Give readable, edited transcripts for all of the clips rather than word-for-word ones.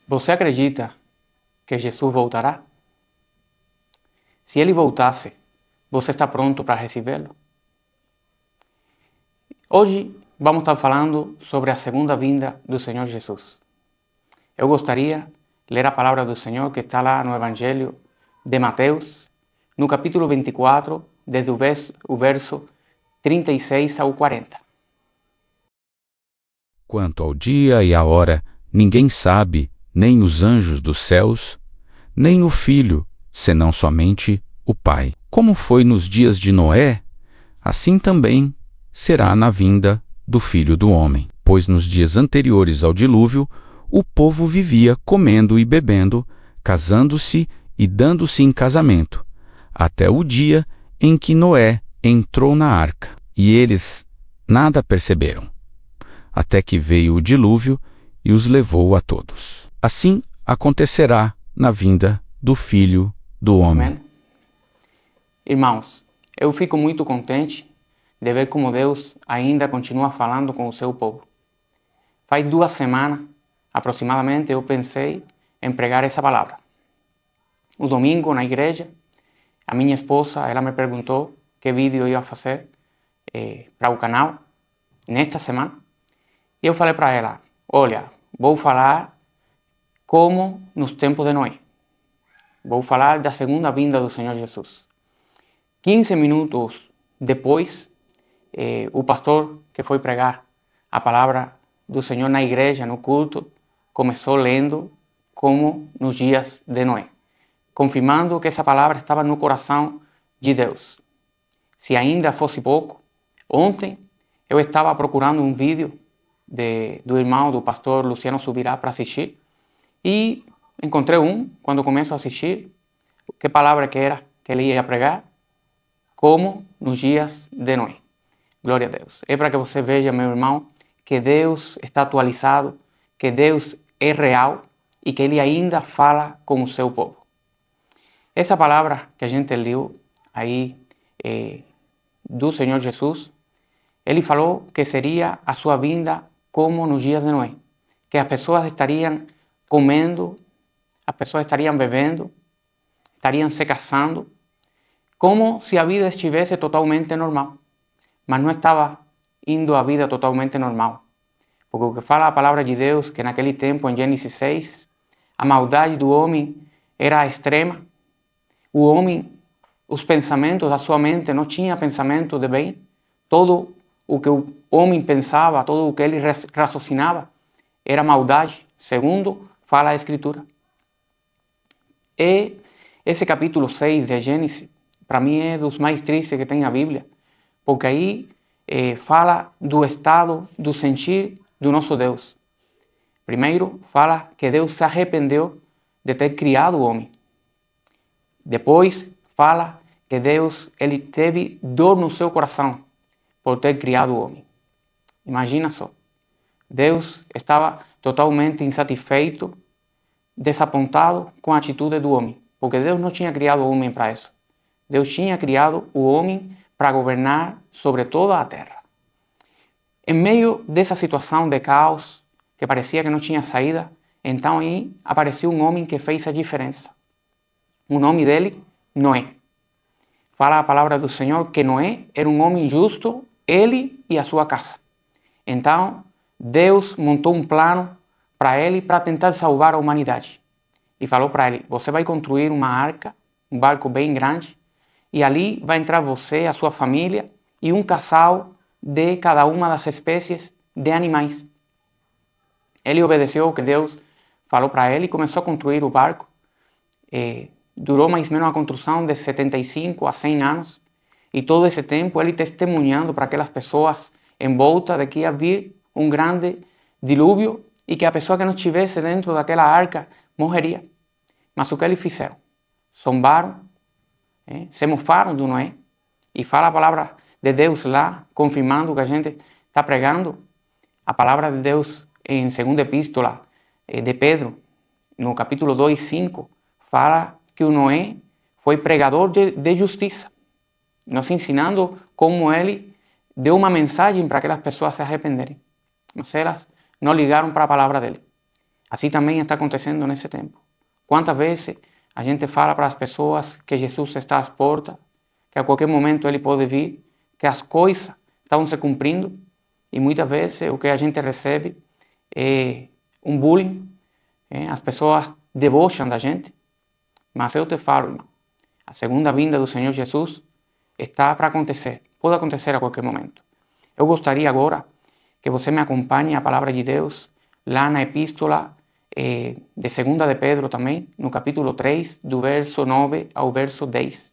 Você acredita que Jesus voltará? Se ele voltasse, você está pronto para recebê-lo? Hoje vamos estar falando sobre a segunda vinda do Senhor Jesus. Eu gostaria de ler a palavra do Senhor que está lá no Evangelho de Mateus, no capítulo 24, desde o verso 36 ao 40. Quanto ao dia e à hora, ninguém sabe, nem os anjos dos céus, nem o Filho, senão somente o Pai. Como foi nos dias de Noé, assim também será na vinda do Filho do Homem. Pois nos dias anteriores ao dilúvio, o povo vivia comendo e bebendo, casando-se e dando-se em casamento, até o dia em que Noé entrou na arca. E eles nada perceberam, até que veio o dilúvio e os levou a todos. Assim acontecerá na vinda do Filho do Homem. Amém? Irmãos, eu fico muito contente de ver como Deus ainda continua falando com o seu povo. Faz 2 semanas, aproximadamente, eu pensei em pregar essa palavra. O domingo, na igreja, a minha esposa, ela me perguntou que vídeo eu ia fazer para o canal nesta semana. E eu falei para ela, olha, vou falar como nos tempos de Noé. Vou falar da segunda vinda do Senhor Jesus. 15 minutos depois, o pastor que foi pregar a palavra do Senhor na igreja, no culto, começou lendo como nos dias de Noé, confirmando que essa palavra estava no coração de Deus. Se ainda fosse pouco, ontem eu estava procurando um vídeo do irmão do pastor Luciano Subirá para assistir e encontrei quando começo a assistir, que palavra que era que ele ia pregar? Como nos dias de Noé. Glória a Deus. É para que você veja, meu irmão, que Deus está atualizado, que Deus é real e que Ele ainda fala com o seu povo. Essa palavra que a gente leu aí do Senhor Jesus, Ele falou que seria a sua vinda como nos dias de Noé, que as pessoas estariam comendo, as pessoas estariam bebendo, estariam se casando, como se a vida estivesse totalmente normal. Mas não estava indo a vida totalmente normal. Porque o que fala a palavra de Deus, que naquele tempo, em Gênesis 6, a maldade do homem era extrema. O homem, os pensamentos da sua mente não tinha pensamento de bem. Todo o que o homem pensava, todo o que ele raciocinava, era maldade, segundo fala a Escritura. E esse capítulo 6 de Gênesis, para mim é dos mais tristes que tem a Bíblia, porque aí fala do estado, do sentir do nosso Deus. Primeiro, fala que Deus se arrependeu de ter criado o homem. Depois, fala que Deus ele teve dor no seu coração por ter criado o homem. Imagina só. Deus estava totalmente insatisfeito, desapontado com a atitude do homem, porque Deus não tinha criado o homem para isso. Deus tinha criado o homem para governar sobre toda a terra. Em meio dessa situação de caos, que parecia que não tinha saída, então aí apareceu um homem que fez a diferença. O nome dele, Noé. Fala a palavra do Senhor que Noé era um homem justo, ele e a sua casa. Então, Deus montou um plano para ele para tentar salvar a humanidade. E falou para ele, você vai construir uma arca, um barco bem grande, e ali vai entrar você, a sua família e um casal de cada uma das espécies de animais. Ele obedeceu o que Deus falou para ele e começou a construir o barco. Durou mais ou menos a construção de 75 a 100 anos. E todo esse tempo ele testemunhando para aquelas pessoas em volta de que ia vir um grande dilúvio e que a pessoa que não estivesse dentro daquela arca morreria. Mas o que eles fizeram? Zombaram, se mofaram do Noé. E fala a palavra de Deus lá, confirmando o que a gente está pregando. A palavra de Deus em 2ª Epístola de Pedro, no capítulo 2, 5, fala que o Noé foi pregador de justiça, nos ensinando como ele deu uma mensagem para aquelas pessoas se arrependerem. Mas elas não ligaram para a palavra dele. Assim também está acontecendo nesse tempo. Quantas vezes a gente fala para as pessoas que Jesus está às portas, que a qualquer momento Ele pode vir, que as coisas estão se cumprindo, e muitas vezes o que a gente recebe é um bullying, as pessoas debocham da gente, mas eu te falo, irmão, a segunda vinda do Senhor Jesus está para acontecer, pode acontecer a qualquer momento. Eu gostaria agora que você me acompanhe a palavra de Deus lá na epístola de 2 de Pedro também, no capítulo 3, do verso 9 ao verso 10.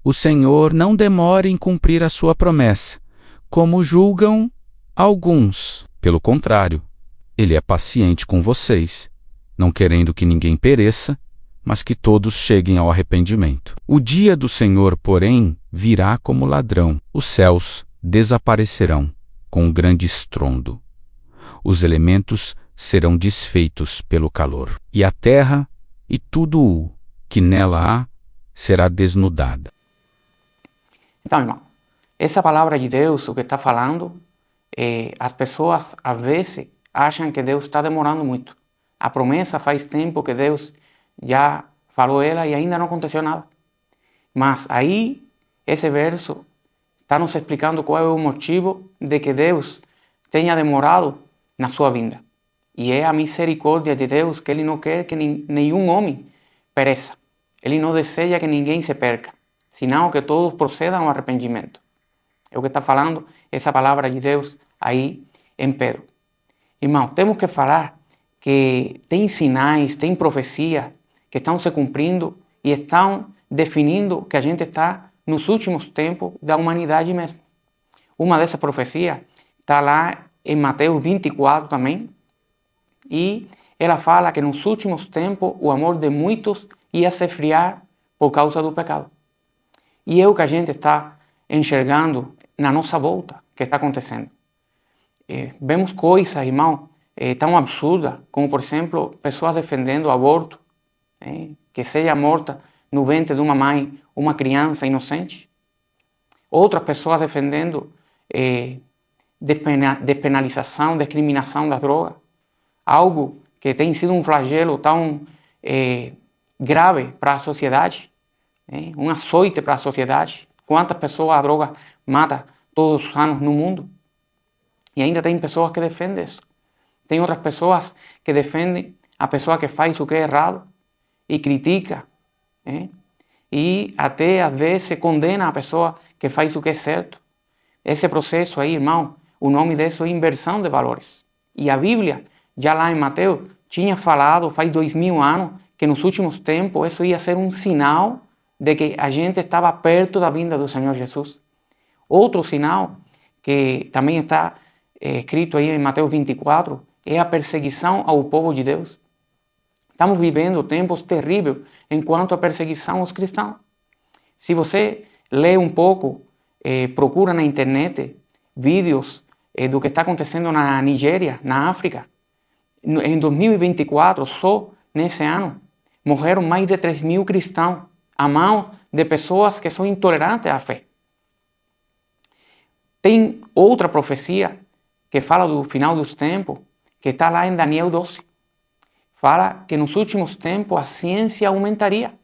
O Senhor não demora em cumprir a sua promessa, como julgam alguns. Pelo contrário, Ele é paciente com vocês, não querendo que ninguém pereça, mas que todos cheguem ao arrependimento. O dia do Senhor, porém, virá como ladrão. Os céus desaparecerão com um grande estrondo. Os elementos serão desfeitos pelo calor, e a terra e tudo o que nela há será desnudada. Então, irmão, essa palavra de Deus, o que está falando, as pessoas às vezes acham que Deus está demorando muito. A promessa faz tempo que Deus já falou ela e ainda não aconteceu nada. Mas aí, esse verso está nos explicando qual é o motivo de que Deus tenha demorado na sua vinda. E é a misericórdia de Deus, que Ele não quer que nenhum homem pereça. Ele não deseja que ninguém se perca, senão que todos procedam ao arrependimento. É o que está falando essa palavra de Deus aí em Pedro. Irmão, temos que falar que tem sinais, tem profecia que estão se cumprindo e estão definindo que a gente está nos últimos tempos da humanidade mesmo. Uma dessas profecias está lá em Mateus 24 também, e ela fala que nos últimos tempos o amor de muitos ia se esfriar por causa do pecado. E é o que a gente está enxergando na nossa volta que está acontecendo. Vemos coisas, irmão, tão absurdas, como por exemplo, pessoas defendendo o aborto, que seja morta no ventre de uma mãe uma criança inocente. Outras pessoas defendendo despenalização, discriminação das drogas. Algo que tem sido um flagelo tão grave para a sociedade, um açoite para a sociedade. Quantas pessoas a droga mata todos os anos no mundo? E ainda tem pessoas que defendem isso. Tem outras pessoas que defendem a pessoa que faz o que é errado e critica, e até às vezes condena a pessoa que faz o que é certo. Esse processo aí, irmão, o nome disso é inversão de valores. E a Bíblia, já lá em Mateus, tinha falado faz 2000 anos que nos últimos tempos isso ia ser um sinal de que a gente estava perto da vinda do Senhor Jesus. Outro sinal que também está escrito aí em Mateus 24 é a perseguição ao povo de Deus. Estamos vivendo tempos terríveis enquanto a perseguição aos cristãos. Se você lê um pouco, procura na internet vídeos do que está acontecendo na Nigéria, na África. Em 2024, só nesse ano, morreram mais de 3.000 cristãos a mão de pessoas que são intolerantes à fé. Tem outra profecia que fala do final dos tempos, que está lá em Daniel 12. Fala que nos últimos tempos a ciência aumentaria.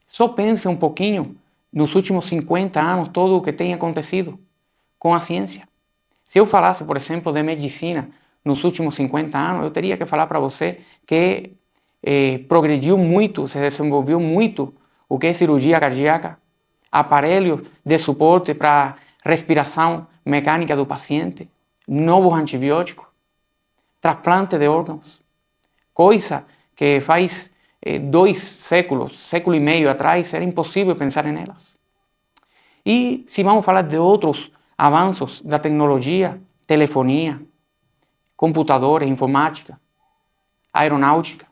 Só pense um pouquinho nos últimos 50 anos todo o que tem acontecido com a ciência. Se eu falasse, por exemplo, de medicina nos últimos 50 anos, eu teria que falar para você que progrediu muito, se desenvolveu muito o que é cirurgia cardíaca, aparelhos de suporte para respiração mecânica do paciente, novos antibióticos, transplante de órgãos, coisa que faz 2 séculos, século e meio atrás, era impossível pensar nelas. E se vamos falar de outros avanços da tecnologia, telefonia, computadores, informática, aeronáutica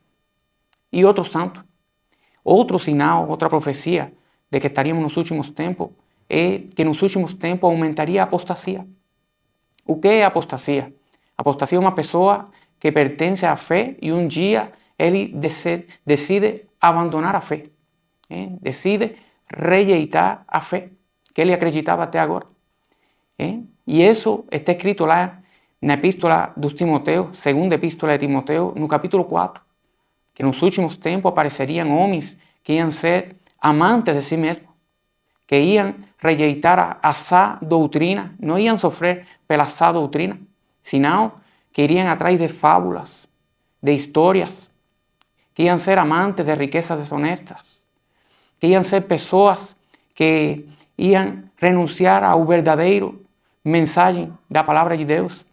e outros tantos. Outro sinal, outra profecia de que estaríamos nos últimos tempos é que nos últimos tempos aumentaria a apostasia. O que é apostasia? Apostasia é uma pessoa que pertence à fé e um dia ele decide abandonar a fé, decide rejeitar a fé que ele acreditava até agora. E isso está escrito lá na epístola de Timoteo, segunda epístola de Timoteo, no capítulo 4, que nos últimos tempos apareceriam homens que iam ser amantes de si mesmos, que iam rejeitar a sã doutrina, não iam sofrer pela sã doutrina, senão que iriam atrás de fábulas, de histórias, que iam ser amantes de riquezas desonestas, que iam ser pessoas que iam renunciar ao verdadeiro mensagem da palavra de Deus,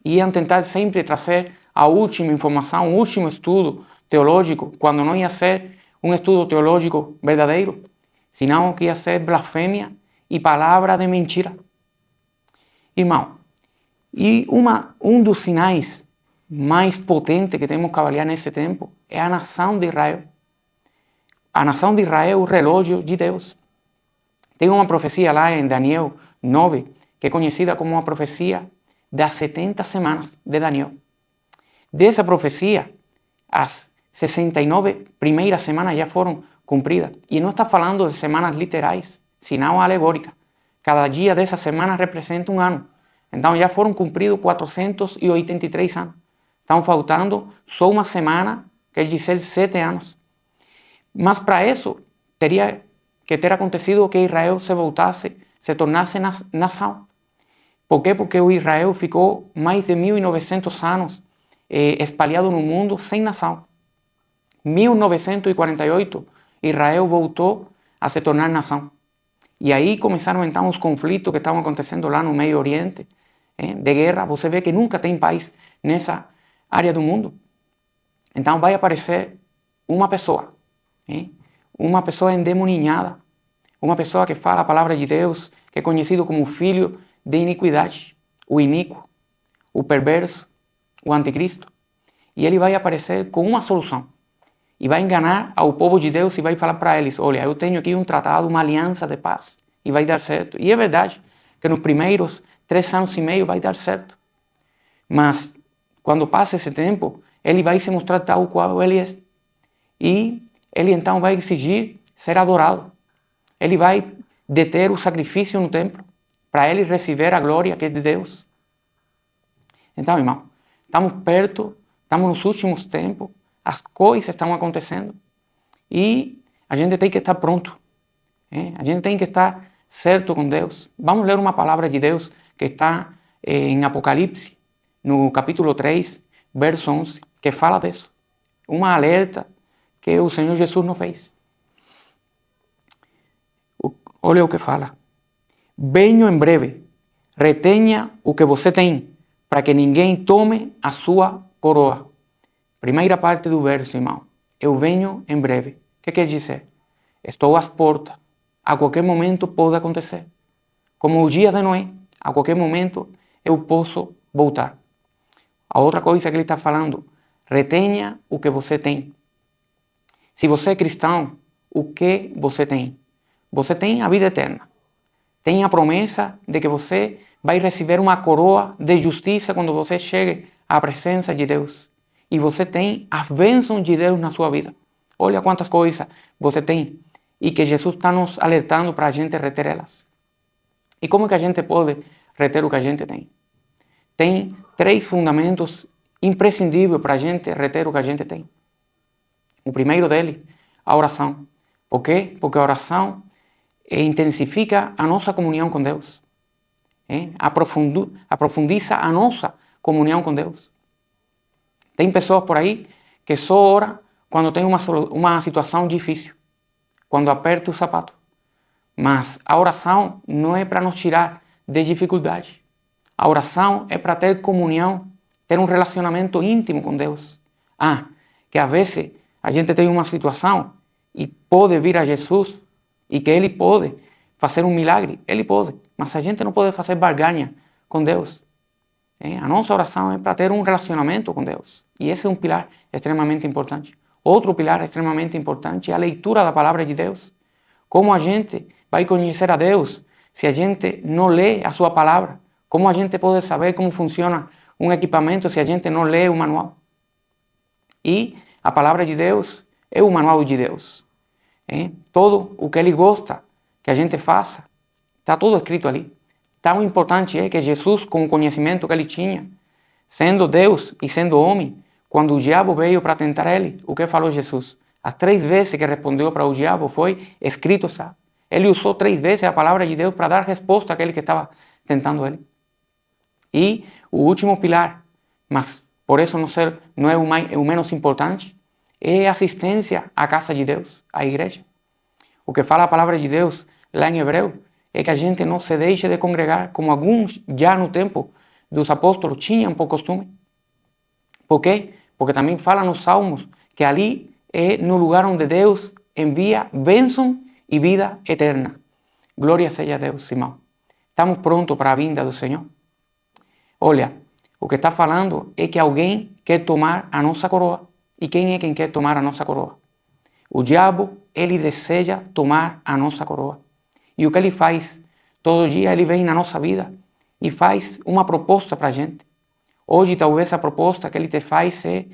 iam tentar sempre trazer a última informação, o último estudo teológico, quando não ia ser um estudo teológico verdadeiro, senão que ia ser blasfêmia e palavra de mentira. Irmão, e um dos sinais mais potentes que temos que avaliar nesse tempo é a nação de Israel. A nação de Israel é o relógio de Deus. Tem uma profecia lá em Daniel 9, que é conhecida como a profecia das 70 semanas de Daniel. Dessa profecia, as 69 primeiras semanas já foram cumpridas. E não está falando de semanas literais, senão alegóricas. Cada dia dessas semanas representa um ano. Então já foram cumpridos 483 anos. Estão faltando só uma semana, quer dizer 7 anos. Mas para isso, teria que ter acontecido que Israel se voltasse, se tornasse nação. Por quê? Porque o Israel ficou mais de 1900 anos espalhado no mundo sem nação. 1948, Israel voltou a se tornar nação. E aí começaram então os conflitos que estavam acontecendo lá no Meio Oriente, de guerra. Você vê que nunca tem paz nessa área do mundo. Então vai aparecer uma pessoa endemoninhada, uma pessoa que fala a palavra de Deus, que é conhecido como filho de iniquidade, o iníquo, o perverso, o anticristo. E ele vai aparecer com uma solução. E vai enganar ao povo de Deus e vai falar para eles: olha, eu tenho aqui um tratado, uma aliança de paz, e vai dar certo. E é verdade que nos primeiros 3 anos e meio vai dar certo. Mas quando passa esse tempo, ele vai se mostrar tal qual ele é. E ele então vai exigir ser adorado. Ele vai deter o sacrifício no templo, para ele receber a glória que é de Deus. Então, irmão, estamos perto, estamos nos últimos tempos, as coisas estão acontecendo e a gente tem que estar pronto. A gente tem que estar certo com Deus. Vamos ler uma palavra de Deus que está em Apocalipse, no capítulo 3, verso 11, que fala disso. Uma alerta que o Senhor Jesus nos fez. Olha o que fala. Venho em breve, retenha o que você tem, para que ninguém tome a sua coroa. Primeira parte do verso, irmão. Eu venho em breve. O que quer dizer? Estou às portas. A qualquer momento pode acontecer. Como o dia de Noé, a qualquer momento eu posso voltar. A outra coisa que ele está falando, retenha o que você tem. Se você é cristão, o que você tem? Você tem a vida eterna. Tem a promessa de que você vai receber uma coroa de justiça quando você chegue à presença de Deus. E você tem as bênçãos de Deus na sua vida. Olha quantas coisas você tem e que Jesus está nos alertando para a gente reter elas. E como que a gente pode reter o que a gente tem? Tem 3 fundamentos imprescindíveis para a gente reter o que a gente tem. O primeiro dele, a oração. Por quê? Porque a oração intensifica a nossa comunhão com Deus. Aprofundiza a nossa comunhão com Deus. Tem pessoas por aí que só oram quando tem uma situação difícil, quando aperta o sapato. Mas a oração não é para nos tirar de dificuldade. A oração é para ter comunhão, ter um relacionamento íntimo com Deus. Que às vezes a gente tem uma situação e pode vir a Jesus e que Ele pode fazer um milagre. Ele pode, mas a gente não pode fazer barganha com Deus. A nossa oração é para ter um relacionamento com Deus. E esse é um pilar extremamente importante. Outro pilar extremamente importante é a leitura da palavra de Deus. Como a gente vai conhecer a Deus se a gente não lê a sua palavra? Como a gente pode saber como funciona um equipamento se a gente não lê o manual? E a palavra de Deus é o manual de Deus. Todo o que Ele gosta que a gente faça, está tudo escrito ali. tão importante é que Jesus, com o conhecimento que ele tinha, sendo Deus e sendo homem, quando o diabo veio para tentar ele, o que falou Jesus? As 3 vezes que respondeu para o diabo foi: escrito está. Ele usou 3 vezes a palavra de Deus para dar resposta àquele que estava tentando ele. E o último pilar, mas por isso não é o menos importante, é a assistência à casa de Deus, à igreja. O que fala a palavra de Deus lá em Hebreu é que a gente não se deixe de congregar, como alguns já no tempo dos apóstolos tinham por costume. Por quê? Porque também fala nos Salmos que ali é no lugar onde Deus envia bênção e vida eterna. Glória seja a Deus, irmão. Estamos prontos para a vinda do Senhor? Olha, o que está falando é que alguém quer tomar a nossa coroa. E quem é quem quer tomar a nossa coroa? O diabo, ele deseja tomar a nossa coroa. E o que ele faz? Todo dia ele vem na nossa vida e faz uma proposta para a gente. Hoje talvez a proposta que ele te faz é: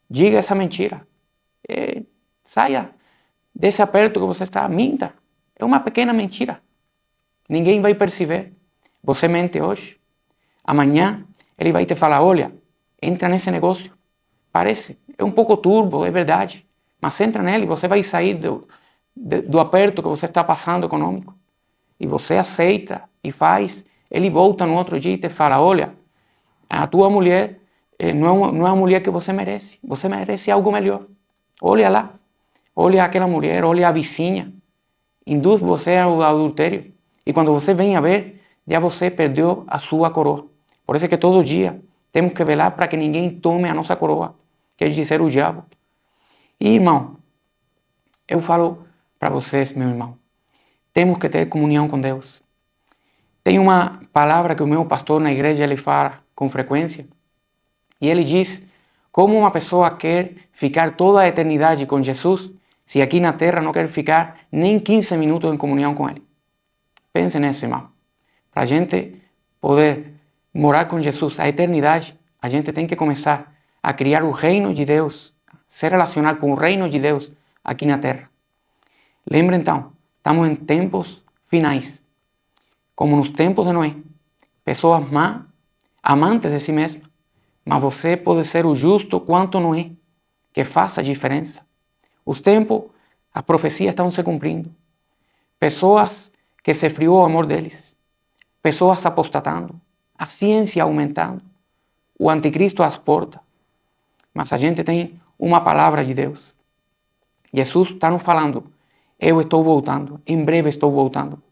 diga essa mentira. Saia desse aperto que você está, minta. É uma pequena mentira. Ninguém vai perceber. Você mente hoje. Amanhã ele vai te falar: olha, entra nesse negócio. Parece, é um pouco turbo, é verdade. Mas entra nele, você vai sair do aperto que você está passando econômico. E você aceita e faz. Ele volta no outro dia e te fala: olha, a tua mulher não é a mulher que você merece. Você merece algo melhor. Olha lá. Olha aquela mulher, olha a vizinha. Induz você ao adultério. E quando você vem a ver, já você perdeu a sua coroa. Por isso é que todo dia temos que velar para que ninguém tome a nossa coroa. Quer dizer, o diabo. E, irmão, eu falo para vocês, meu irmão, temos que ter comunhão com Deus. Tem uma palavra que o meu pastor na igreja ele fala com frequência. E ele diz: como uma pessoa quer ficar toda a eternidade com Jesus, se aqui na terra não quer ficar nem 15 minutos em comunhão com Ele. Pense nisso, irmão. Para a gente poder morar com Jesus a eternidade, a gente tem que começar a criar o reino de Deus, se relacionar com o reino de Deus aqui na terra. Lembre então, estamos em tempos finais, como nos tempos de Noé. Pessoas más, amantes de si mesmas, mas você pode ser o justo quanto Noé, que faça a diferença. Os tempos, as profecias estão se cumprindo. Pessoas que se esfriou o amor deles. Pessoas apostatando. A ciência aumentando. O anticristo às portas. Mas a gente tem uma palavra de Deus. Jesus está nos falando: eu estou voltando. Em breve estou voltando.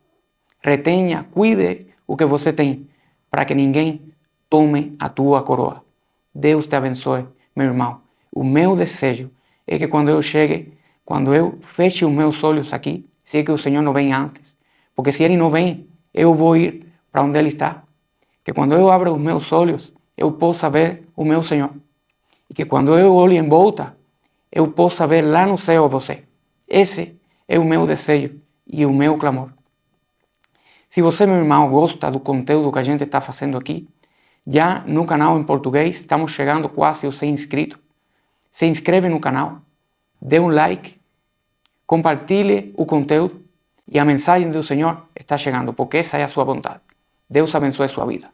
Retenha, cuide o que você tem, para que ninguém tome a tua coroa. Deus te abençoe, meu irmão. O meu desejo é que quando eu chegue, quando eu feche os meus olhos aqui, se é que o Senhor não vem antes, porque se Ele não vem, eu vou ir para onde Ele está. Que quando eu abro os meus olhos, eu possa ver o meu Senhor. E que quando eu olho em volta, eu possa ver lá no céu você. Esse é o meu desejo e o meu clamor. Se você, meu irmão, gosta do conteúdo que a gente está fazendo aqui, já no canal em português, estamos chegando quase aos 100 inscritos. Se inscreve no canal, dê um like, compartilhe o conteúdo e a mensagem do Senhor está chegando, porque essa é a sua vontade. Deus abençoe a sua vida.